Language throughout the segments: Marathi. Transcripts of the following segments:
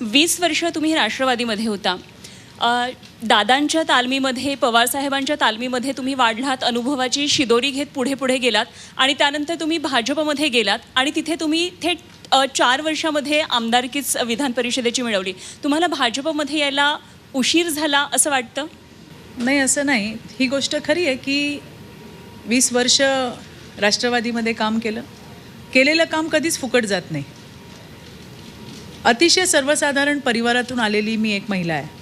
20 वर्ष तुम्ही राष्ट्रवादीमध्ये होता. दादांच्या तालमीमध्ये, पवारसाहेबांच्या तालमीमध्ये तुम्ही वाढलात, अनुभवाची शिदोरी घेत पुढे पुढे गेलात आणि त्यानंतर तुम्ही भाजपमध्ये गेलात आणि तिथे तुम्ही थेट 4 वर्षामध्ये आमदारकीच विधान परिषदेची मिळवली. तुम्हाला भाजपमध्ये यायला उशीर झाला असं वाटतं? नाही, असं नाही. ही गोष्ट खरी आहे की 20 वर्ष राष्ट्रवादीमध्ये काम केलेलं काम कधीच फुकट जात नाही. अतिशय सर्वसाधारण परिवारातून आलेली मी एक महिला आहे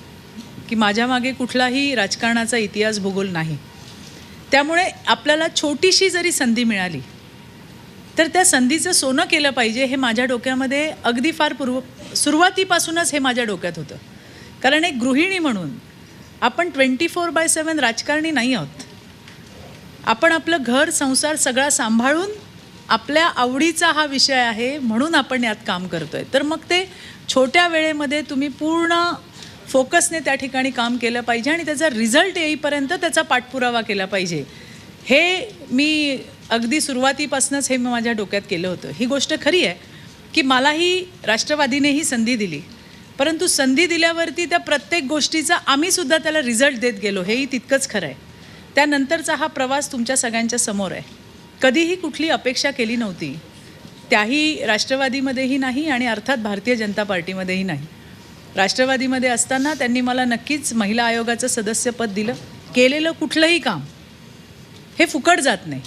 की माझ्या मागे कुठलाही राजकारणाचा इतिहास भूगोल नाही. त्यामुळे आपल्याला छोटीशी जरी संधी मिळाली तर त्या संधीचं सोनं केलं पाहिजे हे माझ्या डोक्यामध्ये अगदी फार सुरुवातीपासूनच हे माझ्या डोक्यात होतं. कारण एक गृहिणी म्हणून आपण 24/7 राजकारणी नाही आहोत. आपण आपलं घर संसार सगळा सांभाळून आपल्या आवडीचा हा विषय आहे म्हणून आपण यात काम करतो आहे. तर मग ते छोट्या वेळेमध्ये तुम्ही पूर्ण फोकसने त्या ठिकाणी काम केलं पाहिजे आणि त्याचा रिझल्ट येईपर्यंत त्याचा पाठपुरावा केला पाहिजे. हे मी अगदी सुरुवातीपासूनच हे माझ्या डोक्यात केलं होतं. ही गोष्ट खरी आहे की मलाही राष्ट्रवादीनेही संधी दिली, परंतु संधी दिल्यावरती त्या प्रत्येक गोष्टीचा आम्हीसुद्धा त्याला रिझल्ट देत गेलो, हेही तितकंच खरं आहे. त्यानंतरचा हा प्रवास तुमच्या सगळ्यांच्या समोर आहे. कधीही कुठली अपेक्षा केली नव्हती, त्याही राष्ट्रवादीमध्येही नाही आणि अर्थात भारतीय जनता पार्टीमध्येही नाही. राष्ट्रवादीमध्ये असताना त्यांनी मला नक्कीच महिला आयोगाचं सदस्यपद दिलं. केलेलं कुठलंही काम हे फुकट जात नाही.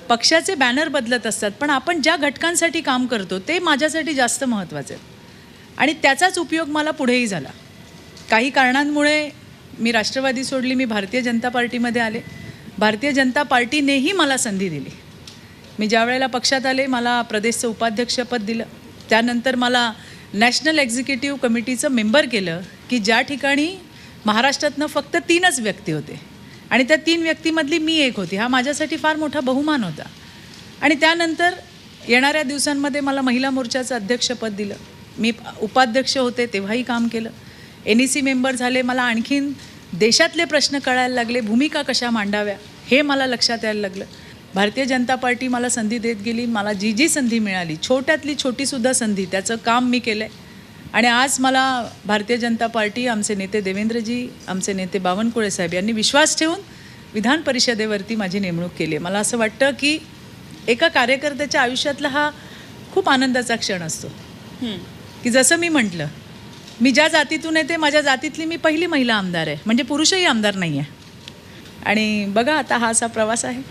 पक्षाचे बॅनर बदलत असतात, पण आपण ज्या घटकांसाठी काम करतो ते माझ्यासाठी जास्त महत्त्वाचं आहे आणि त्याचाच उपयोग मला पुढेही झाला. काही कारणांमुळे मी राष्ट्रवादी सोडली, मी भारतीय जनता पार्टीमध्ये आले. भारतीय जनता पार्टीनेही मला संधी दिली. मी ज्या वेळेला पक्षात आले मला प्रदेशचं उपाध्यक्षपद दिलं. त्यानंतर मला नॅशनल एक्झिक्युटिव्ह कमिटीचं मेंबर केलं की ज्या ठिकाणी महाराष्ट्रातनं फक्त 3च व्यक्ती होते आणि त्या 3 व्यक्तीमधली मी एक होती. हा माझ्यासाठी फार मोठा बहुमान होता. आणि त्यानंतर येणाऱ्या दिवसांमध्ये मला महिला मोर्चाचं अध्यक्षपद दिलं. मी उपाध्यक्ष होते तेव्हाही काम केलं. NEC मेंबर झाले. मला आणखीन देशातले प्रश्न कळायला लागले, भूमिका कशा मांडाव्या हे मला लक्षात यायला लागलं. भारतीय जनता पार्टी मला संधी देत गेली. मला जी संधी मिळाली, छोट्यातली छोटीसुद्धा संधी, त्याचं काम मी केलं आहे. आणि आज मला भारतीय जनता पार्टी, आमचे नेते देवेंद्रजी, आमचे नेते बावनकुळे साहेब यांनी विश्वास ठेवून विधान परिषदेवरती माझी नेमणूक केली आहे. मला असं वाटतं की एका कार्यकर्त्याच्या आयुष्यातला हा खूप आनंदाचा क्षण असतो की जसं मी म्हटलं, मी ज्या जातीतून येते माझ्या जातीतली मी पहिली महिला आमदार आहे, म्हणजे पुरुषही आमदार नाही आहे. आणि बघा आता हा असा प्रवास आहे.